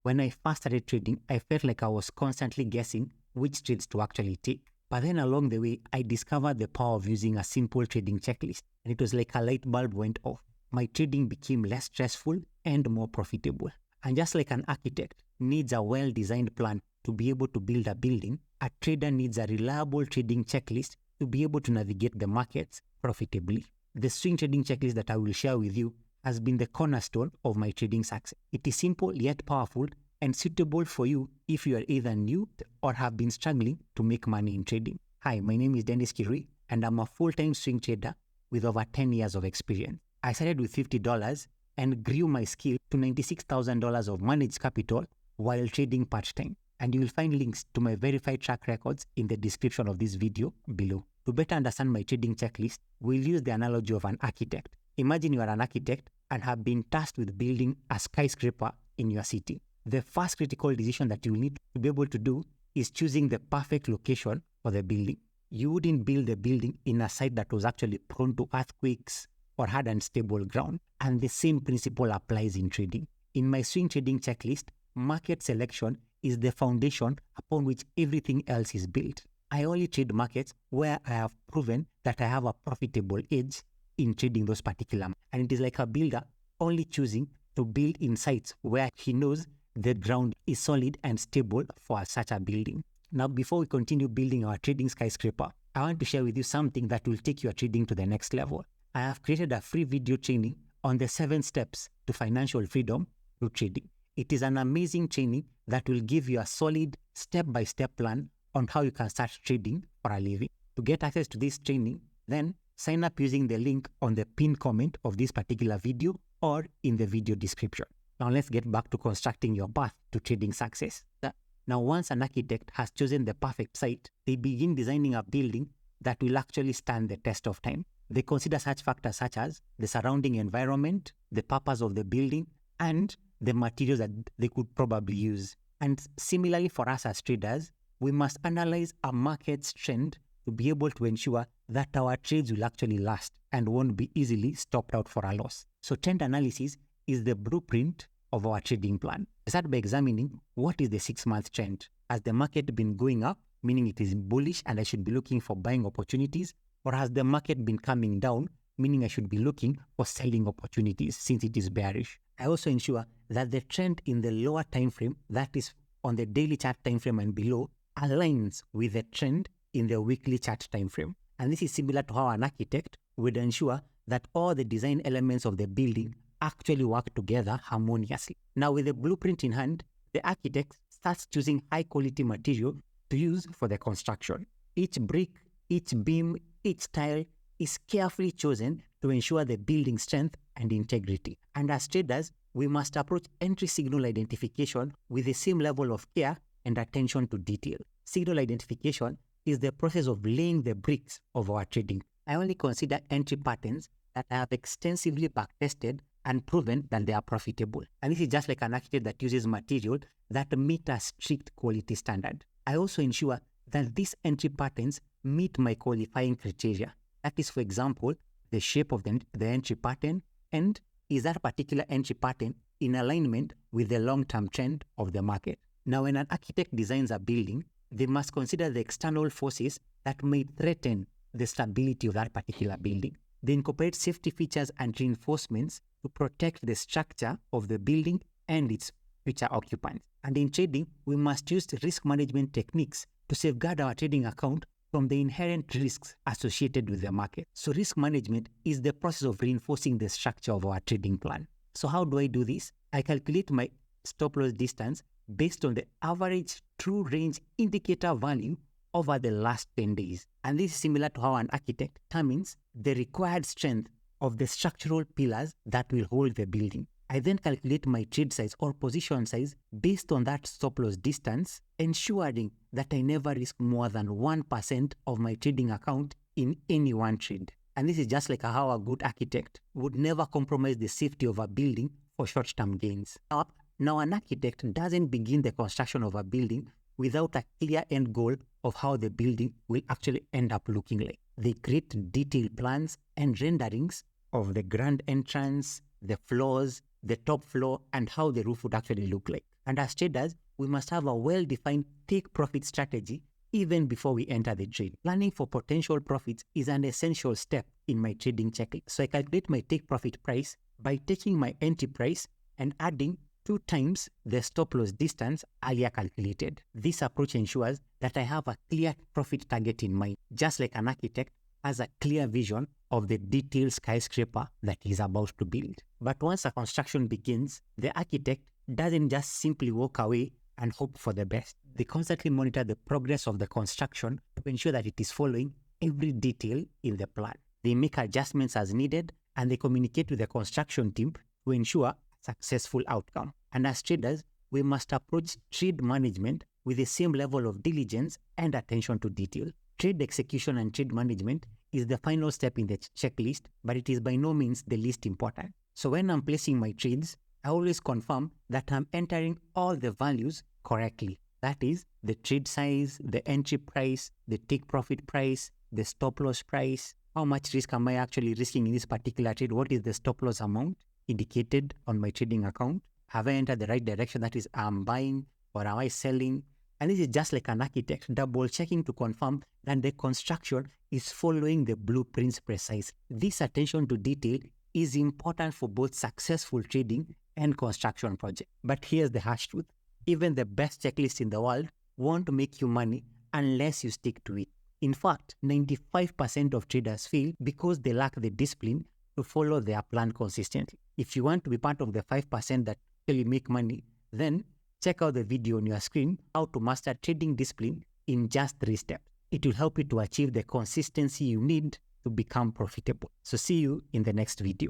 When I first started trading, I felt like I was constantly guessing which trades to actually take. But then along the way, I discovered the power of using a simple trading checklist. And it was like a light bulb went off. My trading became less stressful and more profitable. And just like an architect needs a well-designed plan to be able to build a building, a trader needs a reliable trading checklist to be able to navigate the markets profitably. The swing trading checklist that I will share with you has been the cornerstone of my trading success. It is simple yet powerful and suitable for you if you are either new or have been struggling to make money in trading. Hi, my name is 𝑀𝒊𝒎𝒄𝒎𝒄𝒑 and I'm a full-time swing trader with over 10 years of experience. I started with $50 and grew my skill to $96,000 of managed capital while trading part-time. And you will find links to my verified track records in the description of this video below. To better understand my trading checklist, we'll use the analogy of an architect. Imagine you are an architect and have been tasked with building a skyscraper in your city. The first critical decision that you will need to be able to do is choosing the perfect location for the building. You wouldn't build the building in a site that was actually prone to earthquakes or had unstable ground. And the same principle applies in trading. In my swing trading checklist, market selection is the foundation upon which everything else is built. I only trade markets where I have proven that I have a profitable edge in trading those particular markets. And it is like a builder only choosing to build in sites where he knows the ground is solid and stable for such a building. Now, before we continue building our trading skyscraper, I want to share with you something that will take your trading to the next level. I have created a free video training on the 7 steps to financial freedom through trading. It is an amazing training that will give you a solid step-by-step plan on how you can start trading for a living. To get access to this training, then sign up using the link on the pinned comment of this particular video or in the video description. Now let's get back to constructing your path to trading success. Now once an architect has chosen the perfect site, they begin designing a building that will actually stand the test of time. They consider such factors such as the surrounding environment, the purpose of the building, and the materials that they could probably use. And similarly for us as traders, we must analyze a market's trend to be able to ensure that our trades will actually last and won't be easily stopped out for a loss. So trend analysis is the blueprint of our trading plan. Start by examining what is the 6-month trend. Has the market been going up, meaning it is bullish and I should be looking for buying opportunities? Or has the market been coming down, meaning I should be looking for selling opportunities since it is bearish? I also ensure that the trend in the lower time frame, that is on the daily chart time frame and below, aligns with the trend in the weekly chart time frame. And this is similar to how an architect would ensure that all the design elements of the building actually work together harmoniously. Now with the blueprint in hand, the architect starts choosing high quality material to use for the construction. Each brick, each beam, each tile is carefully chosen to ensure the building strength and integrity. And as traders, we must approach entry signal identification with the same level of care and attention to detail. Signal identification is the process of laying the bricks of our trading. I only consider entry patterns that I have extensively backtested and proven that they are profitable. And this is just like an architect that uses material that meet a strict quality standard. I also ensure that these entry patterns meet my qualifying criteria. That is, for example, the shape of the entry pattern, and is that particular entry pattern in alignment with the long-term trend of the market. Now, when an architect designs a building, they must consider the external forces that may threaten the stability of that particular building. They incorporate safety features and reinforcements to protect the structure of the building and its future occupants. And in trading, we must use risk management techniques to safeguard our trading account from the inherent risks associated with the market. So risk management is the process of reinforcing the structure of our trading plan. So how do I do this? I calculate my stop loss distance based on the average true range indicator value over the last 10 days. And this is similar to how an architect determines the required strength of the structural pillars that will hold the building. I then calculate my trade size or position size based on that stop loss distance, ensuring that I never risk more than 1% of my trading account in any one trade. And this is just like how a good architect would never compromise the safety of a building for short-term gains. Now, an architect doesn't begin the construction of a building without a clear end goal of how the building will actually end up looking like. They create detailed plans and renderings of the grand entrance, the floors, the top floor, and how the roof would actually look like. And as traders, we must have a well-defined take-profit strategy even before we enter the trade. Planning for potential profits is an essential step in my trading checklist. So I calculate my take-profit price by taking my entry price and adding 2 times the stop-loss distance earlier calculated. This approach ensures that I have a clear profit target in mind, just like an architect has a clear vision of the detailed skyscraper that he's about to build. But once a construction begins, the architect doesn't just simply walk away and hope for the best. They constantly monitor the progress of the construction to ensure that it is following every detail in the plan. They make adjustments as needed, and they communicate with the construction team to ensure a successful outcome. And as traders, we must approach trade management with the same level of diligence and attention to detail. Trade execution and trade management is the final step in the checklist, but it is by no means the least important. So when I'm placing my trades, I always confirm that I'm entering all the values correctly. That is, the trade size, the entry price, the take profit price, the stop loss price, how much risk am I actually risking in this particular trade, what is the stop loss amount indicated on my trading account, have I entered the right direction, that is, I'm buying or am I selling? And this is just like an architect, double checking to confirm that the construction is following the blueprints precisely. This attention to detail is important for both successful trading and construction projects. But here's the harsh truth. Even the best checklists in the world won't make you money unless you stick to it. In fact, 95% of traders fail because they lack the discipline to follow their plan consistently. If you want to be part of the 5% that really make money, then check out the video on your screen, how to master trading discipline in just 3 steps. It will help you to achieve the consistency you need to become profitable. So see you in the next video.